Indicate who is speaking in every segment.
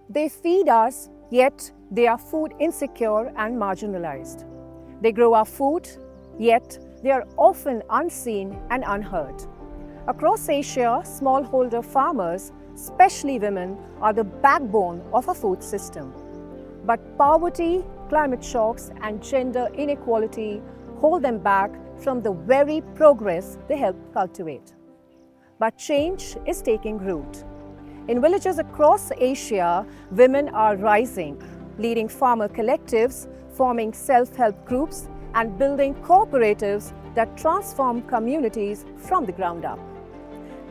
Speaker 1: They feed us, yet they are food insecure and marginalized. They grow our food, yet they are often unseen and unheard. Across Asia, smallholder farmers, especially women, are the backbone of a food system. But poverty, climate shocks, and gender inequality hold them back from the very progress they help cultivate. But change is taking root. In villages across Asia, women are rising, leading farmer collectives, forming self-help groups, and building cooperatives that transform communities from the ground up.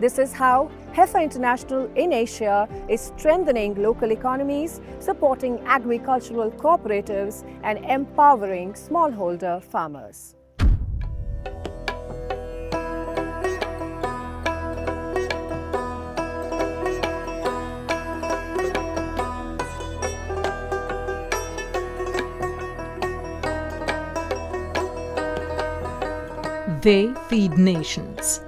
Speaker 1: This is how Heifer International in Asia is strengthening local economies, supporting agricultural cooperatives, and empowering smallholder farmers.
Speaker 2: They feed nations.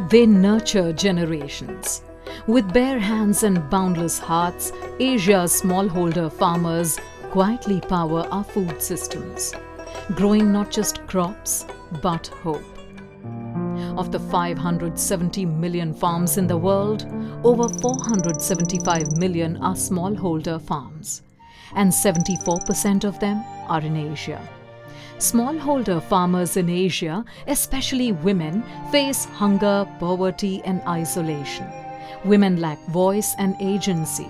Speaker 2: They nurture generations. With bare hands and boundless hearts, Asia's smallholder farmers quietly power our food systems, growing not just crops, but hope. Of the 570 million farms in the world, over 475 million are smallholder farms, and 74% of them are in Asia. Smallholder farmers in Asia, especially women, face hunger, poverty, and isolation. Women lack voice and agency.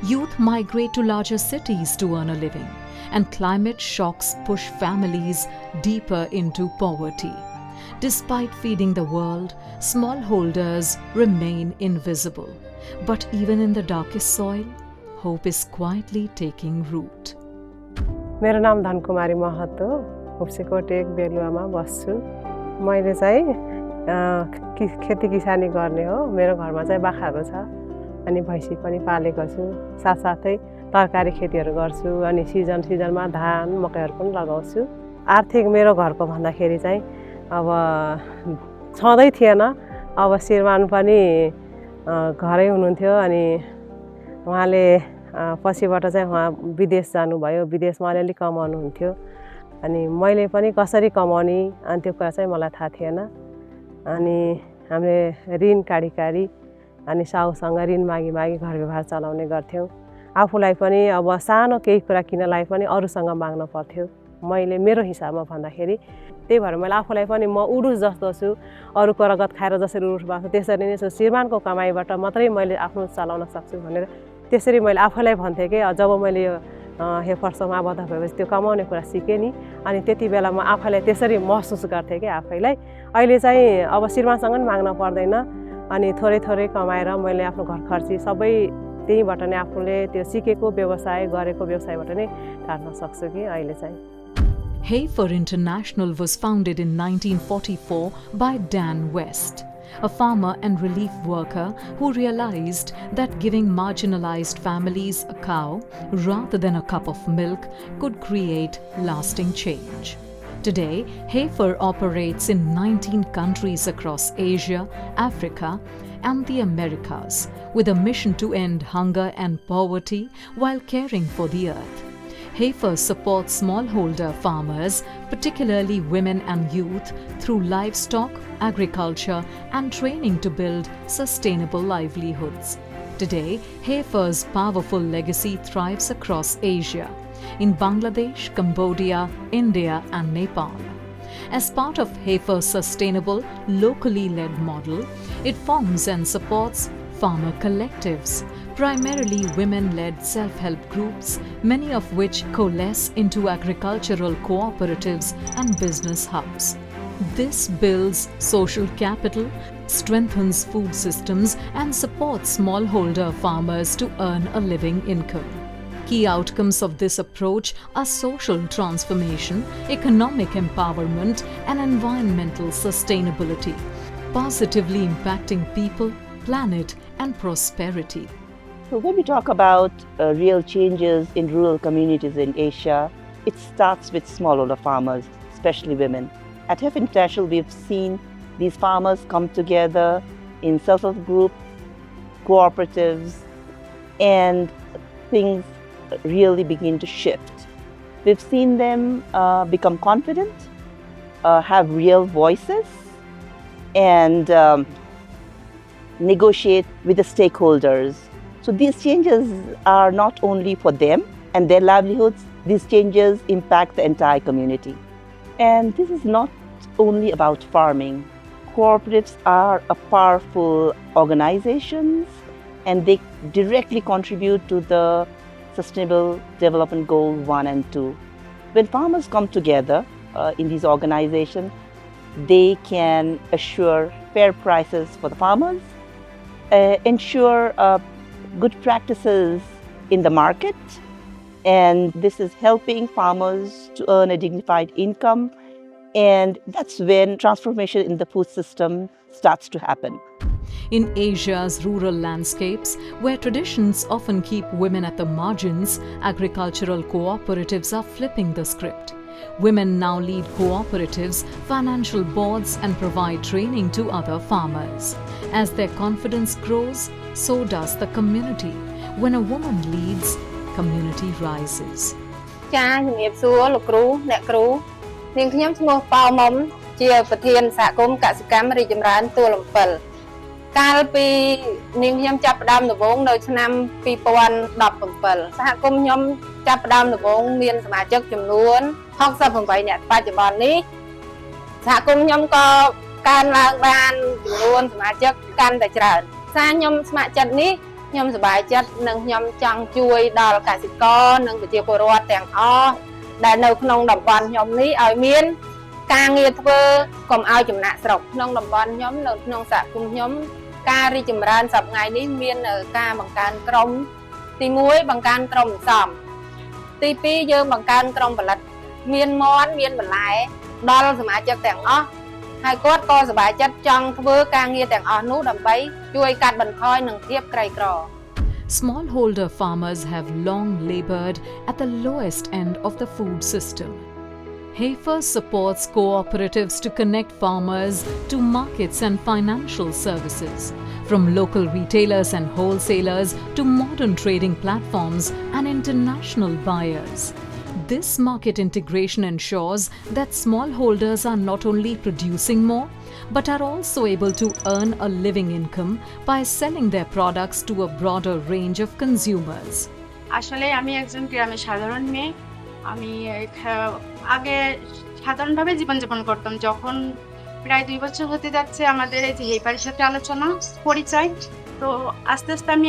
Speaker 2: Youth migrate to larger cities to earn a living, and climate shocks push families deeper into poverty. Despite feeding the world, smallholders remain invisible. But even in the darkest soil, hope is quietly taking root.
Speaker 3: मेरो नाम धनकुमारी महतो हो उपसेकोट एक बेलुवामा बस्छु मैले चाहिँ खेती किसानी गर्ने हो मेरो घरमा चाहिँ बाख्राहरू छ अनि भैँसी पनि पालेको छु साथसाथै तरकारी खेतीहरू गर्छु अनि सिजनमा धान मकैहरू पनि लगाउँछु आर्थिक मेरो घरको भन्दाखेरि चाहिँ अब छँदै थिएन अब श्रीमान पनि घरै हुनुहुन्थ्यो अनि उहाँले पछिबाट चाहिँ उहाँ विदेश जानुभयो विदेशमा अलिअलि कमाउनुहुन्थ्यो अनि मैले पनि कसरी कमाउने अनि त्यो कुरा चाहिँ मलाई थाहा थिएन अनि हामीले ऋण काढी अनि साहुसँग ऋण मागी घर व्यवहार चलाउने गर्थ्यौँ आफूलाई पनि अब सानो केही कुरा किन्नलाई पनि अरूसँग माग्न पर्थ्यो मैले मेरो हिसाबमा भन्दाखेरि त्यही भएर मैले आफूलाई पनि म उडुस जस्तो छु अरूको रगत खाएर जसरी उडुस भएको त्यसरी नै छु श्रीमानको कमाइबाट मात्रै मैले आफ्नो चलाउन सक्छु भनेर त्यसरी मैले आफैलाई भन्थे के जब मैले यो हेफरसँग आबद्ध भएपछि त्यो कमाउने कुरा सिकेँ नि अनि त्यति बेला म आफैलाई त्यसरी महसुस गर्थेँ के आफैलाई अहिले चाहिँ अब श्रीमानसँग पनि माग्न पर्दैन अनि थोरै कमाएर मैले आफ्नो घर खर्ची सबै त्यहीबाट नै आफूले त्यो सिकेको व्यवसाय गरेको व्यवसायबाट नै काट्न सक्छु कि अहिले चाहिँ
Speaker 2: Heifer International was founded in 1944 by Dan West, a farmer and relief worker who realized that giving marginalized families a cow rather than a cup of milk could create lasting change. Today, Heifer operates in 19 countries across Asia, Africa, and the Americas, with a mission to end hunger and poverty while caring for the earth. Heifer supports smallholder farmers, particularly women and youth, through livestock, agriculture, and training to build sustainable livelihoods. Today, Heifer's powerful legacy thrives across Asia, in Bangladesh, Cambodia, India, and Nepal. As part of Heifer's sustainable, locally led model, it forms and supports farmer collectives, primarily women-led self-help groups, many of which coalesce into agricultural cooperatives and business hubs. This builds social capital, strengthens food systems, and supports smallholder farmers to earn a living income. Key outcomes of this approach are social transformation, economic empowerment, and environmental sustainability, positively impacting people, planet, and prosperity.
Speaker 4: So when we talk about real changes in rural communities in Asia, it starts with smallholder farmers, especially women. At Heifer International, we've seen these farmers come together in self-help groups, cooperatives, and things really begin to shift. We've seen them become confident, have real voices, and negotiate with the stakeholders. So these changes are not only for them and their livelihoods, these changes impact the entire community. And this is not only about farming. Cooperatives are a powerful organizations, and they directly contribute to the Sustainable Development Goal 1 and 2. When farmers come together in these organizations, they can assure fair prices for the farmers, ensure good practices in the market, and this is helping farmers to earn a dignified income, and that's when transformation in the food system starts to happen.
Speaker 2: In Asia's rural landscapes, where traditions often keep women at the margins, agricultural cooperatives are flipping the script. Women now lead cooperatives, financial boards, and provide training to other farmers. As their confidence grows, so does the community. When a woman leads, community rises.
Speaker 5: ចាជំរាបសួរលោកគ្រូអ្នកគ្រូនាងខ្ញុំឈ្មោះប៉ៅមុំជាប្រធានសហគមន៍កសិកម្មរីកចម្រើនទួលអំពិលកាលពីនាងខ្ញុំចាប់ផ្ដើមដំបូងនៅឆ្នាំ2017សហគមន៍ខ្ញុំចាប់ផ្ដើមដំបូងមានសមាជិកចំនួន68នាក់បច្ចុប្បន្ននេះសហគមន៍ខ្ញុំក៏កើនឡើងបានចំនួនសមាជិកកាន់តែច្រើនសារខ្ញុំស្ម័គ្រចិត្តនេះខ្ញុំសប្បាយចិត្តនិងខ្ញុំចង់ជួយដល់កសិករនិងប្រជាពលរដ្ឋទាំងអស់ដែលនៅក្នុងតំបន់ខ្ញុំនេះឲ្យមានការងារធ្វើកុំឲ្យចំណាក់ស្រុកក្នុងតំបន់ខ្ញុំនៅក្នុងសហគមន៍ខ្ញុំការរីកចម្រើនសប្តាហ៍ថ្ងៃនេះមានការបង្កើនក្រុមទី1បង្កើនក្រុមសន្សំទី2យើងបង្កើនក្រុមផលិតមានមន់មានបន្លែដល់សមាជិកទាំងអស់ហើយគាត់ក៏សប្បាយចិត្តចង់ធ្វើការងារទាំងអស់នោះដើម្បីជួយកាត់បន្ថយនឹងភាពក្រីក្រ
Speaker 2: Smallholder farmers have long labored at the lowest end of the food system. Heifer supports cooperatives to connect farmers to markets and financial services, from local retailers and wholesalers to modern trading platforms and international buyers. This market integration ensures that smallholders are not only producing more, but are also able to earn a living income by selling their products to a broader range of consumers.
Speaker 6: আসলে আমি একজন গ্রামের সাধারণ মেয়ে আমি আগে সাধারণভাবে জীবনযাপন করতাম যখন প্রায় 2 বছর হতে যাচ্ছে আমাদের এই যে হেইফারের সাথে আলোচনা পরিচয় তো আস্তে আস্তে আমি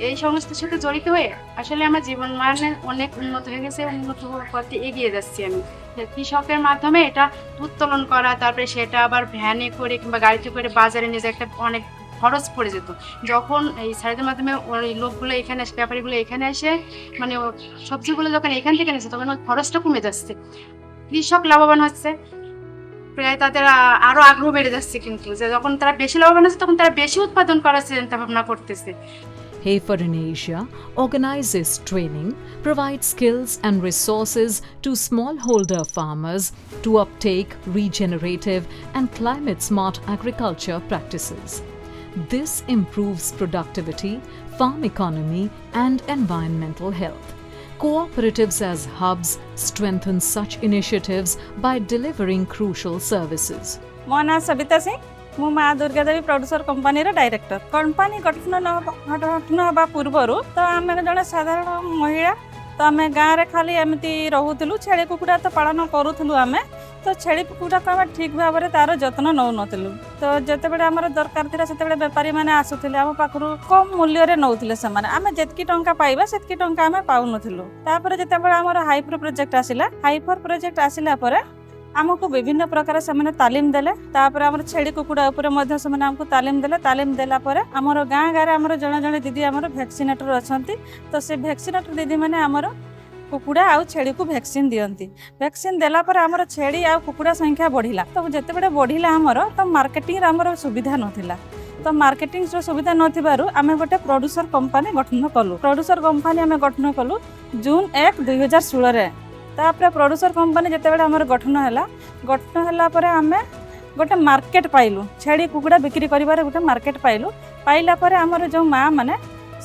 Speaker 6: এই সংস্থার সাথে জড়িত হয়ে আসলে আমার জীবন মান অনেক উন্নত হয়ে গেছে উন্নত হওয়ার পথে এগিয়ে যাচ্ছি আমি কৃষকের মাধ্যমে এটা উত্তোলন করা তারপরে সেটা আবার ভ্যানে করে কিংবা গাড়িতে করে বাজারে নিয়ে একটা অনেক খরচ পড়ে যেত যখন এই সাইডের মাধ্যমে ওই লোকগুলো এখানে আসে ব্যাপারীগুলো এখানে এসে মানে সবজিগুলো যখন এখান থেকে নিচ্ছে তখন ওই খরচটা কমে যাচ্ছে কৃষক লাভবান হচ্ছে প্রায় তাদের আরো আগ্রহ বেড়ে যাচ্ছে কিন্তু যে যখন তারা বেশি লাভবান হচ্ছে তখন তারা বেশি উৎপাদন করার চিন্তা ভাবনা করতেছে
Speaker 2: Heifer in Asia organizes training, provides skills and resources to smallholder farmers to uptake regenerative and climate-smart agriculture practices. This improves productivity, farm economy, and environmental health. Cooperatives as hubs strengthen such initiatives by delivering crucial services.
Speaker 7: ମୋ ନାଁ ସବିତା ସିଂ ମୁଁ ମା ଦୁର୍ଗା ଦେବୀ producer କମ୍ପାନୀର director company ଗଠନ ହେବା ପୂର୍ବରୁ ତ ଆମେ ଜଣେ ସାଧାରଣ ମହିଳା ତ ଆମେ ଗାଁରେ ଖାଲି ଏମିତି ରହୁଥିଲୁ ଛେଳି କୁକୁଡ଼ା ତ ପାଳନ କରୁଥିଲୁ ଆମେ ତ ଛେଳି କୁକୁଡ଼ାକୁ ଆମେ ଠିକ୍ ଭାବରେ ତାର ଯତ୍ନ ନେଉନଥିଲୁ ତ ଯେତେବେଳେ ଆମର ଦରକାର ଥିଲା ସେତେବେଳେ ବେପାରୀମାନେ ଆସୁଥିଲେ ଆମ ପାଖରୁ କମ୍ ମୂଲ୍ୟରେ ନେଉଥିଲେ ସେମାନେ ଆମେ ଯେତିକି ଟଙ୍କା ପାଇବା ସେତିକି ଟଙ୍କା ଆମେ ପାଉନଥିଲୁ ତାପରେ ଯେତେବେଳେ ଆମର ହାଇଫର ପ୍ରୋଜେକ୍ଟ ଆସିଲା ପରେ ଆମକୁ ବିଭିନ୍ନ ପ୍ରକାର ସେମାନେ ତାଲିମ ଦେଲେ ତାପରେ ଆମର ଛେଳି କୁକୁଡ଼ା ଉପରେ ମଧ୍ୟ ସେମାନେ ଆମକୁ ତାଲିମ ଦେଲା ପରେ ଆମର ଗାଁ ଗାଁରେ ଆମର ଜଣେ ଜଣେ ଦିଦି ଆମର ଭ୍ୟାକ୍ସିନେଟର ଅଛନ୍ତି ତ ସେ ଭ୍ୟାକ୍ସିନେଟର ଦିଦିମାନେ ଆମର କୁକୁଡ଼ା ଆଉ ଛେଳିକୁ ଭ୍ୟାକ୍ସିନ୍ ଦିଅନ୍ତି ଭ୍ୟାକ୍ସିନ୍ ଦେଲା ପରେ ଆମର ଛେଳି ଆଉ କୁକୁଡ଼ା ସଂଖ୍ୟା ବଢ଼ିଲା ତ ଯେତେବେଳେ ବଢ଼ିଲା ଆମର ତ ମାର୍କେଟିଂରେ ଆମର ସୁବିଧା ନଥିଲା ତ ମାର୍କେଟିଂର ସୁବିଧା ନଥିବାରୁ ଆମେ ଗୋଟେ ପ୍ରଡ୍ୟୁସର କମ୍ପାନୀ ଆମେ ଗଠନ କଲୁ ଜୁନ୍ 1, 2016ରେ ତାପରେ ପ୍ରଡ୍ୟୁସର କମ୍ପାନୀ ଯେତେବେଳେ ଆମର ଗଠନ ହେଲା ପରେ ଆମେ ଗୋଟେ ମାର୍କେଟ ପାଇଲୁ ଛେଳି କୁକୁଡ଼ା ବିକ୍ରି କରିବାରେ ଗୋଟେ ମାର୍କେଟ ପାଇଲା ପରେ ଆମର ଯେଉଁ ମା ମାନେ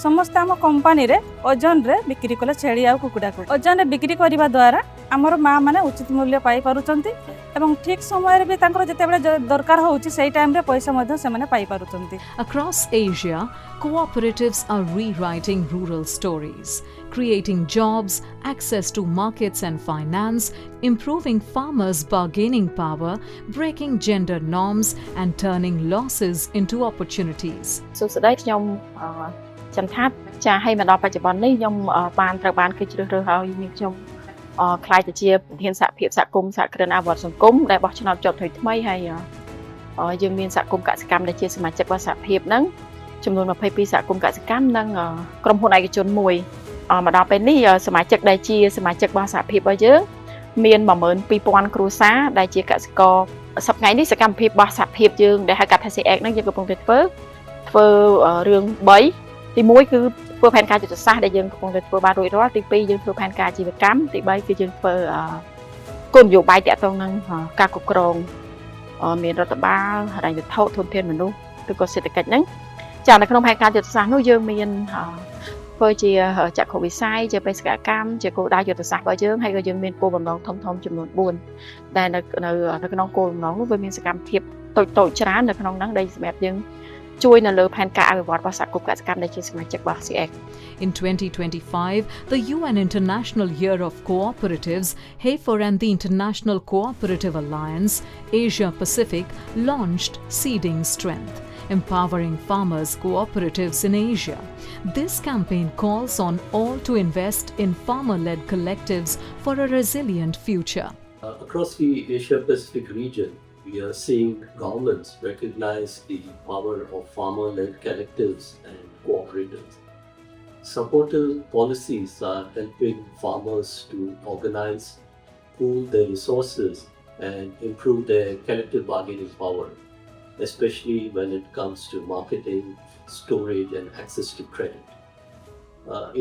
Speaker 7: ସମସ୍ତେ ଆମ କମ୍ପାନୀରେ ଓଜନରେ ବିକ୍ରି କଲେ ଛେଳି ଆଉ କୁକୁଡ଼ାକୁ ଓଜନରେ ବିକ୍ରି କରିବା ଦ୍ୱାରା ଆମର ମା ମାନେ ଉଚିତ ମୂଲ୍ୟ ପାଇପାରୁଛନ୍ତି ଏବଂ ଠିକ୍ ସମୟରେ ବି ତାଙ୍କର ଯେତେବେଳେ ଦରକାର ହେଉଛି ସେଇ ଟାଇମରେ ପଇସା ମଧ୍ୟ ସେମାନେ ପାଇପାରୁଛନ୍ତି।
Speaker 2: Across Asia, cooperatives are rewriting rural stories, creating jobs, access to markets and finance, improving farmers' bargaining power, breaking gender norms, and turning losses into opportunities.
Speaker 8: សួស្តីខ្ញុំចន្ទថាចាឲ្យមកដល់បច្ចុប្បន្ននេះខ្ញុំបានត្រូវបានគេជ្រើសរើសឲ្យមានខ្ញុំខ្លាយទៅជាប្រធានសហភាពសហគមន៍សហគ្រិនអភិវឌ្ឍសង្គមដែលបោះឆ្នោតជាប់ថ្មីហើយយើងមានសហគមន៍កសិកម្មដែលជាសមាជិករបស់សហភាពហ្នឹងចំនួន22សហគមន៍កសិកម្មនិងក្រុមហ៊ុនឯកជនមួយមកដល់ពេលនេះសមាជិកដែលជាសមាជិករបស់សហភាពរបស់យើងមាន 12000 គ្រួសារដែលជាកសិករសប្តាហ៍នេះសកម្មភាពរបស់សហភាពយើងដែលហៅកាត់ថា CX ហ្នឹងយើងកំពុងតែធ្វើរឿង3ទី1គឺធ្វើផែនការយុទ្ធសាស្ត្រដែលយើងកំពុងតែធ្វើបានរួចរាល់ទី2យើងធ្វើផែនការអាជីវកម្មទី3គឺយើងធ្វើគោលនយោបាយតាក់ទងនឹងការគ្រប់គ្រងមានរដ្ឋបាលហិរញ្ញវត្ថុធនធានមនុស្សឬក៏សេដ្ឋកិច្ចហ្នឹងចានៅក្នុងផែនការយុទ្ធសាស្ត្រនោះយើងមានធ្វើជាចក្ខុវិស័យជាបេសកកម្មជាគោលដៅយុទ្ធសាស្ត្ររបស់យើងហើយក៏យើងមានគោលបំណងធំចំនួន4ដែលនៅក្នុងគោលបំណងនោះវាមានសកម្មភាពតូចច្រើននៅក្នុងហ្នឹងដែលសម្រាប់យើងជួយនៅលើផែនការអភិវឌ្ឍរបស់សហគមន៍កសិកម្មដែលជាសមាជិករបស់ CX.
Speaker 2: In 2025, the UN International Year of Cooperatives, Heifer and the International Cooperative Alliance, Asia Pacific, launched Seeding Strength, empowering farmers' cooperatives in Asia. This campaign calls on all to invest in farmer-led collectives for a resilient future.
Speaker 9: Across the Asia Pacific region, we are seeing governments recognize the power of farmer-led collectives and cooperatives. Supportive policies are helping farmers to organize, pool their resources, and improve their collective bargaining power, especially when it comes to marketing, storage, and access to credit.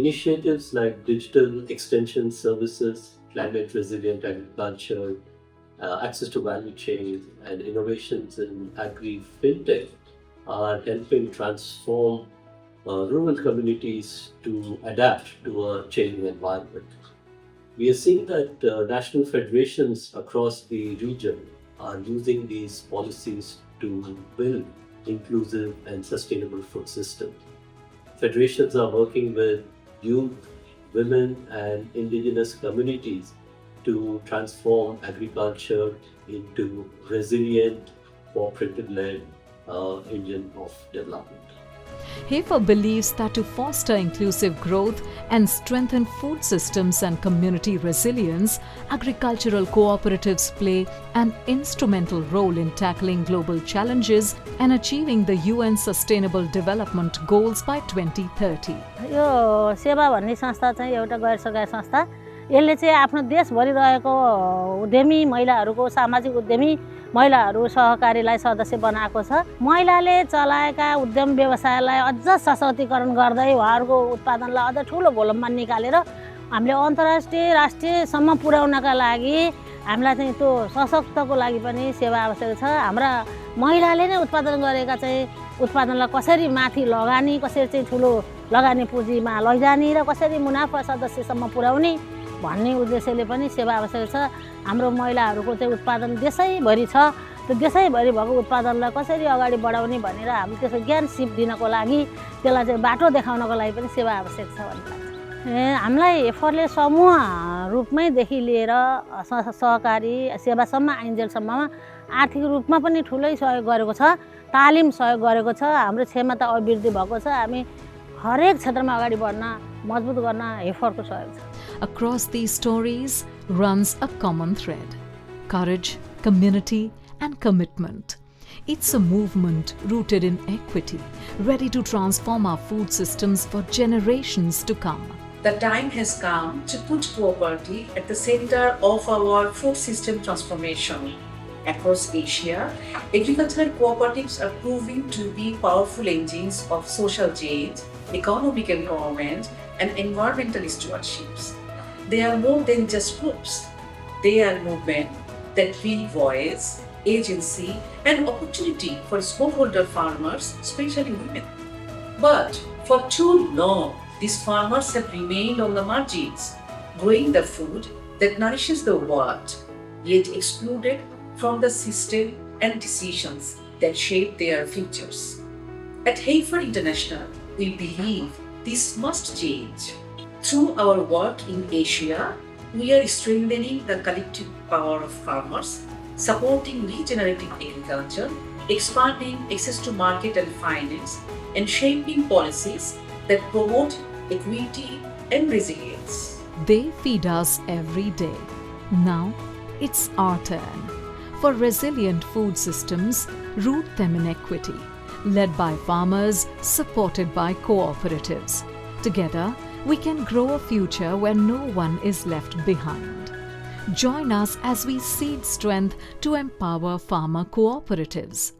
Speaker 9: Initiatives like digital extension services, climate resilient agriculture, access to value chains, and innovations in agri-fintech are helping transform rural communities to adapt to a changing environment. We are seeing that national federations across the region are using these policies to build inclusive and sustainable food systems. Federations are working with youth, women, and indigenous communities to transform agriculture into resilient, cooperative-led engine of development.
Speaker 2: Heifer believes that to foster inclusive growth and strengthen food systems and community resilience, agricultural cooperatives play an instrumental role in tackling global challenges and achieving the UN Sustainable Development Goals by 2030.
Speaker 10: यो सेवा भन्ने संस्था चाहिँ एउटा गैर सरकारी संस्था यसले चाहिँ आफ्नो देशभरि रहेको उद्यमी महिलाहरूको सामाजिक उद्यमी महिलाहरू सहकारीलाई सदस्य बनाएको छ। महिलाले चलाएका उद्यम व्यवसायलाई अझ सशक्तिकरण गर्दै उहाँहरूको उत्पादनलाई अझ ठुलो भोलुममा निकालेर हामीले अन्तर्राष्ट्रिय राष्ट्रियसम्म पुर्याउनका लागि हामीलाई चाहिँ त्यो सशक्तको लागि पनि सेवा आवश्यक छ। हाम्रा महिलाले नै उत्पादन गरेका चाहिँ उत्पादनलाई कसरी माथि लगानी कसरी चाहिँ ठुलो लगानी पुँजीमा लैजाने र कसरी मुनाफा सदस्यसम्म पुर्याउने भन्ने उद्देश्यले पनि सेवा आवश्यक छ। हाम्रो महिलाहरूको चाहिँ उत्पादन देशैभरि छ त्यो देशैभरि भएको उत्पादनलाई कसरी अगाडि बढाउने भनेर हामी त्यसको ज्ञान सिप दिनको लागि त्यसलाई चाहिँ बाटो देखाउनको लागि पनि सेवा आवश्यक छ भन्ने लाग्छ। हामीलाई हेफरले समूह रूपमैदेखि लिएर सहकारी सेवासम्म आइन्जेलसम्ममा आर्थिक रूपमा पनि ठुलै सहयोग गरेको छ, तालिम सहयोग गरेको छ, हाम्रो क्षमता अभिवृद्धि भएको छ। हामी हरेक क्षेत्रमा अगाडि बढ्न मजबुत गर्न हेफरको सहयोग छ।
Speaker 2: Across these stories runs a common thread: courage, community, and commitment. It's a movement rooted in equity, ready to transform our food systems for generations to come.
Speaker 11: The time has come to put cooperative at the center of our food system transformation. Across Asia, agricultural cooperatives are proving to be powerful engines of social change, economic empowerment, and environmental stewardships. They are more than just groups. They are movements that bring voice, agency, and opportunity for smallholder farmers, especially women. But for too long, these farmers have remained on the margins, growing the food that nourishes the world, yet excluded from the system and decisions that shape their futures. At Heifer International, we believe this must change. Through our work in Asia, we are strengthening the collective power of farmers, supporting regenerative agriculture, expanding access to market and finance, and shaping policies that promote equity and resilience.
Speaker 2: They feed us every day. Now it's our turn. For resilient food systems, root them in equity, led by farmers, supported by cooperatives. Together, we can grow a future where no one is left behind. Join us as we seed strength to empower farmer cooperatives.